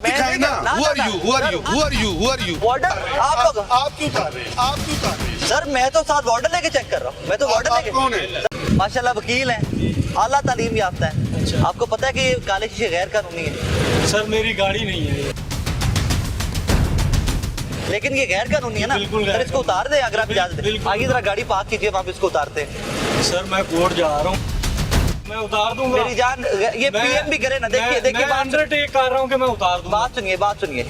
दिखाए ना। Who are you? Who are you? Who are you? Who are you? Warden आप लोग आप क्यों उतार रहे हैं? आप क्यों उतार रहे हैं? सर मैं तो साथ वार्डन लेके चेक कर रहा हूँ। मैं तो वार्डन आप लेके कौन है? माशाल्लाह वकील हैं, आला तालीम याफ्ता है। अच्छा। आपको पता है कि ये काले शीशे गैर कानूनी है, सर मेरी गाड़ी नहीं है। लेकिन ये गैर कानूनी है ना। बिल्कुल सर इसको उतार दे अगर आप इजाजत दें। बिल्कुल। आगे जरा गाड़ी पार्क कीजिए, वहाँ पे इसको उतारते हैं। सर मैं कोर्ट जा रहा हूँ, मैं उतार दूंगा। मेरी जान ये पीएम भी करे ना। देखिए देखिए मैं अंडरटेक कर रहा हूँ कि मैं उतार दूंगा। बात सुनिए।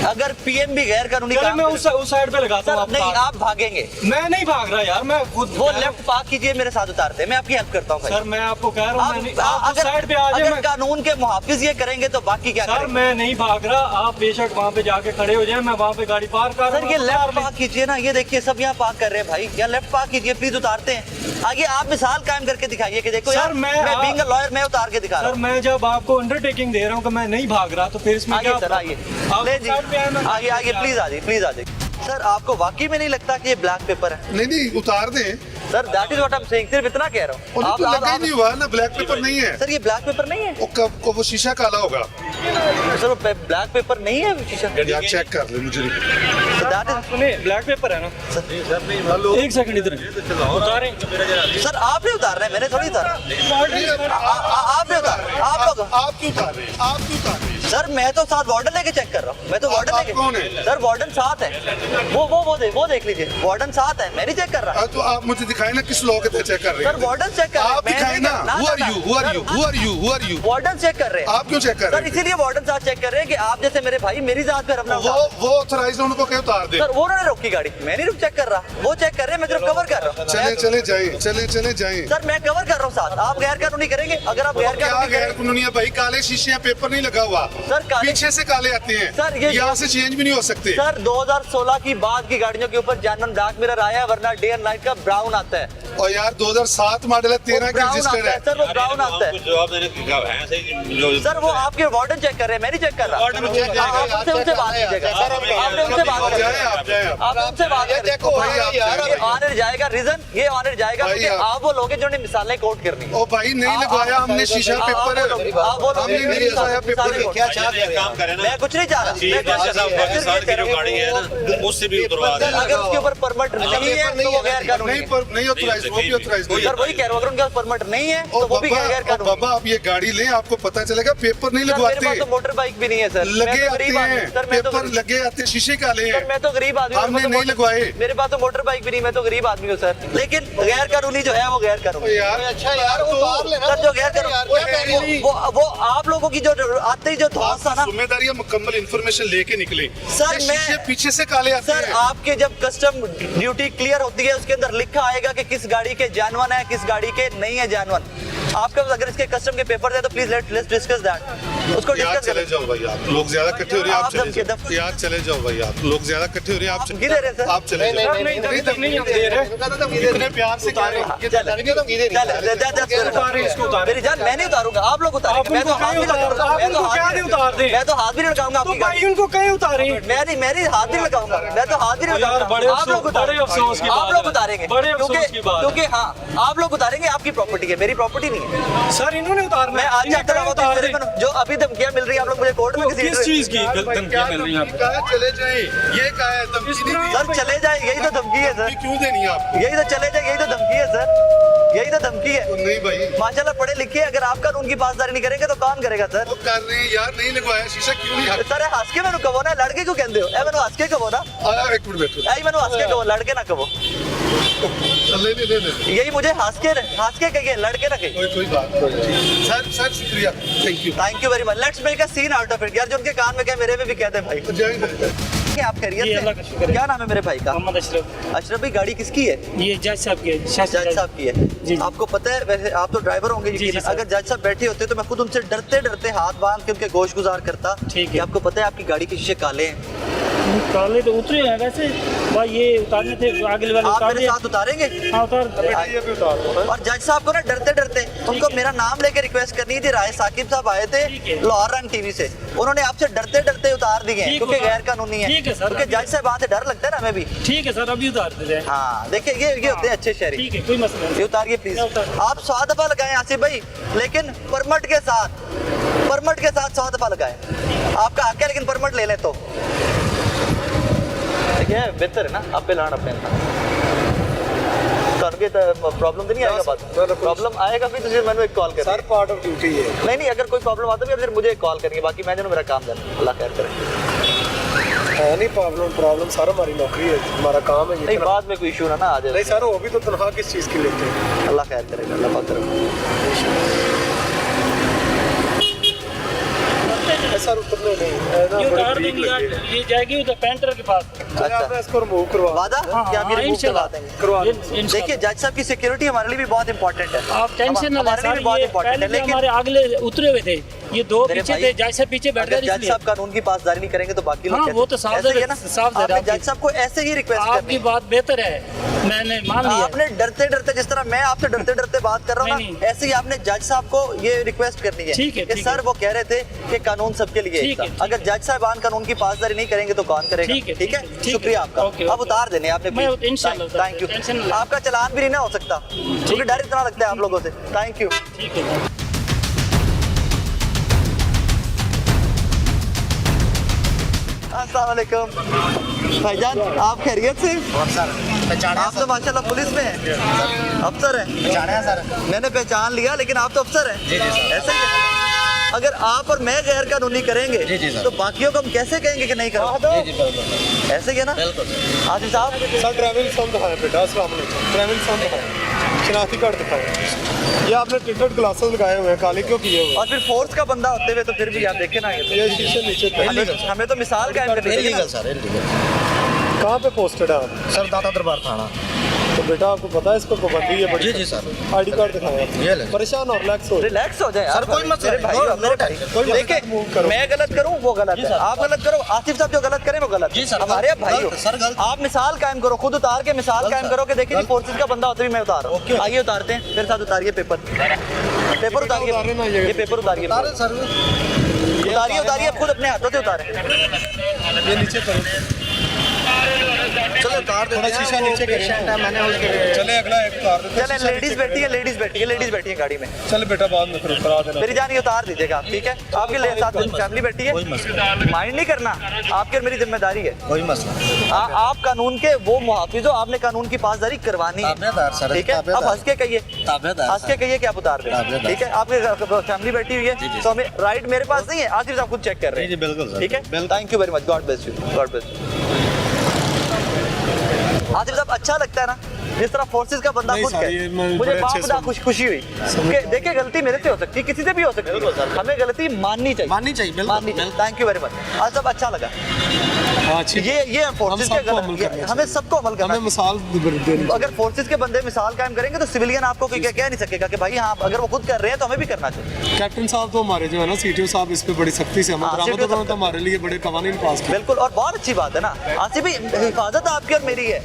अगर पीएम भी गैर कानूनी चलो काम मैं करे- उस साइड पे लगाता हूँ। सर नहीं, आप भागेंगे। मैं नहीं भाग रहा यार, मैं खुद वो लेफ्ट पार्क कीजिए, मेरे साथ उतारते हैं। मैं आपकी हेल्प करता हूँ भाई। सर मैं आपको कह रहा हूँ, मैं नहीं- आप उस साइड पे आ अगर जाए। कानून के मुहाफिज ये करेंगे तो बाकी क्या सर करेंगे? मैं नहीं भाग रहा, आप बेशक वहाँ पे जाके खड़े हो जाए, मैं वहाँ पे गाड़ी पार्क कर रहा सर ये लेफ्ट पार्क कीजिए ना। ये देखिए सब यहाँ पार्क कर रहे हैं भाई। यहाँ लेफ्ट पार्क कीजिए प्लीज, उतारते हैं। आगे आप मिसाल कायम करके दिखाइए कि देखो सर, यार मैं बीइंग अ लॉयर मैं उतार के दिखा रहा सर हूँ। मैं जब आपको अंडरटेकिंग दे रहा हूँ कि मैं नहीं भाग रहा, तो फिर इसमें आइए क्या? सर आइए, आप ले उस साइड पे आए, मैं- जी आगे प्लीज आ जाइए, प्लीज आ जाइए। सर आपको वाकई में नहीं लगता कि ये ब्लैक पेपर है? नहीं नहीं उतार दें। Sir that is what I am saying. सिर्फ इतना कह रहा हूँ। उन्हें तो लगा ही नहीं हुआ ना, ब्लैक पेपर नहीं है। सर ये ब्लैक पेपर नहीं है। वो शीशा काला होगा। सर वो ब्लैक पेपर नहीं है शीशा। यार चेक कर ले मुझे। दैट इज सुनिए ब्लैक पेपर है ना। एक सेकंड इधर उतारें। सर आप ही उतार रहे हैं, मैंने थोड़ी उतारा। आप ही उतार रहे हैं, आप लोग। आप क्यों उतार रहे हैं? आप क्यों उतार रहे हैं? सर मैं तो साथ वार्डन लेके चेक कर रहा हूँ। मैं तो वार्डन आप लेके। कौन है? सर वार्डन साथ है। वो देख लीजिए, वार्डन साथ है, मैं नहीं चेक कर रहा। तो आप मुझे दिखाए ना किस लॉ के तहत चेक कर रहे सर हैं? वार्डन चेक कर रहे हैं, आप मैं दिखाए नहीं ना। कर- Who are you? Who are you? Who are you? Who are you? Warden check कर रहे हैं। आप क्यों चेक कर सर रहे हैं? इसीलिए वार्डन साथ चेक कर रहे हैं कि आप जैसे मेरे भाई मेरी जात पे अपना वो ऑथराइज उनको क्यों उतार दे? सर वो उन्होंने रोकी गाड़ी, मैं नहीं रुक चेक कर रहा। वो चेक कर रहे हैं, मैं सिर्फ कवर कर रहा हूँ। चले जाए। सर मैं कवर कर रहा हूँ साथ। आप गैर कानूनी करेंगे? अगर आप गैर क्या कानूनी गैर करेंगे कानूनी है भाई? काले शीशे हैं, पेपर नहीं लगा हुआ। सर काले पीछे से काले आते हैं। सर, ये- यहाँ से चेंज भी नहीं हो सकते। सर 2016 की बाद की गाड़ियों के ऊपर जेन्युइन डार्क मिरर आया, वरना डे एंड नाइट का ब्राउन आता है। और यार 2007 मॉडल है, 13 का ब्राउन रजिस्टर्ड आता है है। सर, वो ब्राउन आता है। जवाब देने की है सही जो सर वो आपके वार्डन चेक कर रहे हैं, मैं नहीं चेक कर रहा। वार्डन चेक करेगा, आप उनसे बात कीजिएगा। आपने उनसे बात आप कर जाए आप जाए आप। आप उनसे बात करें। भाई आप जाए। ये ऑनर जाएगा, रीजन ये ऑनर जाएगा भाई, क्योंकि आप- आप वो लोग हैं जिन्होंने मिसालें कोट करनी। ओ भाई नहीं लगवाया हमने शीशा पेपर है। हमने नहीं लगवाया पेपर। क्या एक काम करें ना, मैं कुछ नहीं चाह रहा। मैं कुछ जैसा नहीं- मैं सिर्फ ये पाकिस्तान की कह जो रहा हूँ। गाड़ी है ना, उससे भी उतरवा दें। अगर उसके ऊपर परमिट नहीं है तो वो गैर कानूनी नहीं है। पर नहीं ऑथराइज, वो भी ऑथराइज नहीं सर वही कह रहा हूँ, अगर उनके पास परमिट नहीं है ओ तो वो भी गैर कानूनी। बाबा आप ये गाड़ी लें, आपको पता चलेगा पेपर नहीं सर मेरे पास लगवाते। तो मोटर बाइक भी नहीं है सर। लगे मैं तो आते गरीब आदमी हूँ। हैं, सर मैं तो पेपर लगे आते हैं, शीशे काले सर हैं। मैं तो गरीब आदमी हूँ। हमने मेरे पास तो नहीं लगवाए। मेरे पास तो मोटर बाइक भी नहीं, मैं तो गरीब आदमी हूँ सर। लेकिन गैर कानूनी जो है वो गैर कानूनी। यार अच्छा यार उतार लेना। सर जो गैर कानूनी वो आप लोगों की जो आते ही जो धौंस था ना जिम्मेदारी है, मुकम्मल इंफॉर्मेशन लेके निकले। सर, ये मैं- शीशे पीछे से काले आते सर हैं। आपके जब कस्टम ड्यूटी क्लियर होती है उसके अंदर लिखा आएगा कि किस गाड़ी के जानवन है, किस गाड़ी के नहीं है जानवन। आपके पास अगर इसके कस्टम के पेपर है तो प्लीज लेट्स डिस्कस दैट। उसको यार डिस्कस चले जाओ भाई, आप लोग ज्यादा इकट्ठे हो रहे हैं, आप आप चले धमकी- जाओ। यार चले जाओ भाई, आप लोग ज्यादा इकट्ठे हो रहे हैं, आप धमकी दे रहे हैं सर? आप चले जाओ। नहीं नहीं हम दे रहे। इतने प्यार से कह रहे हैं। मेरी जान मैं नहीं उतारूंगा, आप लोग उतारेंगे। मैं तो हाथ भी लगाऊंगा। आप मैं तो उनको हाथ क्या भी- नहीं उतार दें? मैं तो हाथ भी नहीं लगाऊंगा तो आपकी भाई गाड़ी। उनको कहीं उतारे। मैं नहीं हाथ भी लगाऊंगा। मैं तो हाथ भी नहीं यार, लगाऊंगा। बड़े आप लोग अफसोस- बड़े अफसोस की आप बात लोग है। उतारेंगे बड़े अफसोस की बात है। क्योंकि हाँ आप लोग उतारेंगे, आपकी प्रॉपर्टी है, मेरी प्रॉपर्टी नहीं है। सर इन्होंने उतारना मैं आज इन्हें चेक करा उतार दें। जो अभी धमकियां मिल रही है आप लोग मुझे कोर्ट में किस चीज की धमकियां मिल रही हैं आपको? कहा चले जाए, ये कहा है धमकी नहीं दी। सर चले जाए, यही तो धमकी है सर। धमकी क्यों देनी है आपको? यही तो चले जाए, यही तो धमकी है सर। यही तो धमकी है। नहीं भाई माशाल्लाह पढ़े लिखे, अगर आप कानून की पासदारी नहीं करेंगे तो कौन करेगा सर? वो कर रहे हैं यार, नहीं लगवाया शीशा क्यों नहीं हट? सर हंस के मैंने कहो ना, लड़के क्यों कहते हो? मैंने हंस के कहो ना, एक मिनट बैठो। मैंने हंस के कहो, लड़के ना कहो। ले यही मुझे हंस के कहिए, लड़के ना कहिए। कोई बात नहीं। सर शुक्रिया, thank you. Thank you very much. Let's make a scene out of it. यार जो उनके कान में क्या मेरे में भी कहते हैं भाई। जाएंगे। क्या आप जी, खैरियत अल्लाह का से? शुक्र है। क्या नाम है मेरे भाई का? मोहम्मद अशरफ। अशरफ भाई गाड़ी किसकी है? ये जज साहब की है, जज साहब की है। जी। आपको पता है, वैसे आप तो ड्राइवर होंगे जी, जी, यकीनन। सर। अगर जज साहब बैठे होते तो मैं खुद उनसे डरते डरते हाथ बांध के उनके गोश गुजार करता। ठीक है। कि आपको पता है आपकी गाड़ी के शीशे काले हैं। काले तो उतरे हैं वैसे भाई, ये उतारने थे आगे वाले आप उतार मेरे दिए। साथ उतारेंगे? हाँ उतार। और जज साहब को ना डरते डरते उनको मेरा नाम लेके रिक्वेस्ट करनी थी। राय साकिब साहब आए थे ठीक है। लाहौर रंग टीवी से, उन्होंने आपसे डरते डरते उतार दिए हैं ठीक क्योंकि होगा। गैर कानूनी है। ठीक है सर, क्योंकि जज साहब आते डर लगता है ना हमें भी। ठीक है सर, अभी उतार देते हैं। हाँ देखिए ये होते हैं अच्छे शहरी। ठीक है, कोई मसला ये नहीं। उतारिए प्लीज। मैं उतार- आप 100 दफा लगाएं आसिफ भाई, लेकिन परमिट के साथ 100 दफा लगाएं। आपका हक है, लेकिन परमिट ले लें तो देखिए बेहतर है ना, आप पे लाना अपने प्रॉब्लम तो नहीं आएगा। बात प्रॉब्लम आएगा भी तो फिर मैंने एक कॉल कर सर पार्ट ऑफ ड्यूटी है। नहीं अगर कोई प्रॉब्लम आता है फिर मुझे एक कॉल करेंगे, बाकी मैं जो मेरा काम कर अल्लाह खैर करे। है नहीं प्रॉब्लम सर, हमारी नौकरी है, हमारा काम है। नहीं बाद में कोई इशू ना आ जाए। नहीं सर, वो भी तो तनख्वाह किस चीज़ की लेते हैं? अल्लाह खैर करेगा, अल्लाह पाक करेगा। सर उतरने नहीं ये उतार देंगे यार, ये जाएगी उधर पेंटर के पास। अच्छा इसको रिमूव करवा वादा हाँ, कि आप ये हाँ, रिमूव करवा देंगे। करवा दें। देखिए जज साहब की सिक्योरिटी हमारे लिए भी बहुत इंपॉर्टेंट है। आप टेंशन ना लें हमारे लिए सर, भी बहुत ये इंपॉर्टेंट पहले है, भी लेकिन हमारे अगले उतरे हुए थे, ये दो मेरे पीछे भाई, थे, जज साहब पीछे बैठ अगर गए जज इसलिए। साहब कानून की पासदारी नहीं करेंगे तो बाकी लोग हाँ, कैसे? वो तो साफ ऐसे ही है ना, साफ है। आपने जज साहब को ऐसे ही रिक्वेस्ट आपकी करनी है। बात बेहतर है, मैंने मान लिया। आपने डरते डरते, जिस तरह मैं आपसे डरते डरते बात कर रहा हूँ नहीं, ना, ऐसे ही आपने जज साहब को ये रिक्वेस्ट करनी है ठीक है, कि ठीक सर है। वो कह रहे थे कि कानून सबके लिए एक ठीक था। है, ठीक अगर जज साहबान कानून की पासदारी नहीं करेंगे तो कौन करेगा? ठीक है, ठीक है, ठीक है, शुक्रिया ओके, आपका। ओके। अब उतार देने आपने, मैं इंशाल्लाह उतार थैंक यू। दूँ, टेंशन ना लें। आपका चलान भी नहीं ना हो सकता क्योंकि डर इतना लगता है आप लोगों से। Thank you. ठीक है। अस्सलाम वालेकुम भाईजान, आप खैरियत से? आप तो माशाल्लाह पुलिस में हैं, अफसर हैं। मैंने पहचान लिया, लेकिन आप तो अफसर हैं। ऐसे ही है। अगर आप और मैं गैर कानूनी करेंगे तो बाकियों को हम कैसे कहेंगे कि नहीं करो? ऐसे ही है ना आसिफ साहब? सर ट्रैवल फॉर्म दिखाएं बेटा। अस्सलाम वालेकुम। ट्रैवल फॉर्म दिखाएं, शनाख्ती कार्ड दिखाएं। ये आपने टिकट ग्लासेस लगाए हुए हैं, काले क्यों किए हुए? और फिर फोर्स का बंदा होते हुए तो फिर भी आप देखे ना, ये शीशे नीचे हमें तो मिसाल कायम करनी चाहिए ना। कहाँ पे पोस्टेड है आप? सर दाता दरबार थाना। तो बेटा आपको पता है इस पर पाबंदी है बड़ी? जी सर। आईडी कार्ड दिखाएं। ये ले। परेशान और रिलैक्स हो। रिलैक्स हो जाए यार। सर, कोई मसला मेरे नहीं, भाई नो- हो, नो मेरे टेंशन, भाई। कोई मसला देखिए नहीं, करो। मैं गलत करूं वो गलत है, आप गलत करो, आसिफ साहब जो गलत करें वो गलत जी है। सर, हमारे गलत, भाई हो, गलत, सर, गलत। आप मिसाल कायम करो, खुद उतार के मिसाल कायम सर, करो कि देखिए गलत। फोर्सेज का बंदा होते भी मैं उतार रहा हूँ। आइए उतारते हैं, मेरे साथ उतारिए पेपर उतारे ना उतारिए, ये पेपर उतारिए, अरे सर उतारिए आप खुद अपने हाथों से उतारें। ये नीचे करो। चलो उतार दे। थोड़ा शीशा नीचे करें। पेशेंट है, मैंने उसके लिए चले अगला एक उतार देते हैं। चले शीशा लेडीज नीचे बैठी है, करें। लेडीज बैठी है गाड़ी में। चल बेटा बाद में फिर करा देना। मेरी जान ये उतार दीजिएगा आप, ठीक है? आपके लिए साथ फैमिली बैठी है, कोई मसला माइंड नहीं करना, आपकी और मेरी जिम्मेदारी है। कोई मसला नहीं। आप कानून के वो मुहाफिज हो, आपने कानून की पासदारी करवानी है, ताबेदार सर, ठीक है? आप ताबेदार। हंस के कहिए, ताबेदार हंस के कहिए कि आप उतार दें, ताबेदार। ठीक है? आपके फैमिली बैठी हुई है तो हमें राइट मेरे पास नहीं है, आसिफ साहब खुद चेक कर रहे हैं। जी, बिल्कुल सर, ठीक है, thank you very much, God bless you, God bless you. Asif साहब अच्छा लगता है ना जिस तरह फोर्सेस का बंदा नहीं खुद सर, कहे, ये मैं मुझे बड़े अच्छे बाप से खुशी हुई कि देखिए गलती मेरे से हो सकती है, किसी से भी हो सकती है, हमें गलती माननी चाहिए, माननी चाहिए, बिल्कुल, माननी चाहिए। थैंक यू वेरी मच, आज सब अच्छा लगा। हाँ ठीक है। ये फोर्सेस के सबको अमल गलत, करना हमें सबको अमल करना हमें मिसाल देनी। अगर फोर्सेस के बंदे मिसाल कायम करेंगे तो सिविलियन आपको कोई कह नहीं सकेगा कि भाई हाँ अगर वो खुद कर रहे हैं तो हमें भी करना चाहिए। कैप्टन साहब तो हमारे जो है ना सीटीओ साहब इस पे बड़ी सख्ती से अमल हाँ, दरामद CTO उन्होंने तो हमारे लिए बड़े कवानीन पास किए। बिल्कुल, और बहुत अच्छी बात है ना आसिफ भाई, हिफाजत आपकी और मेरी है।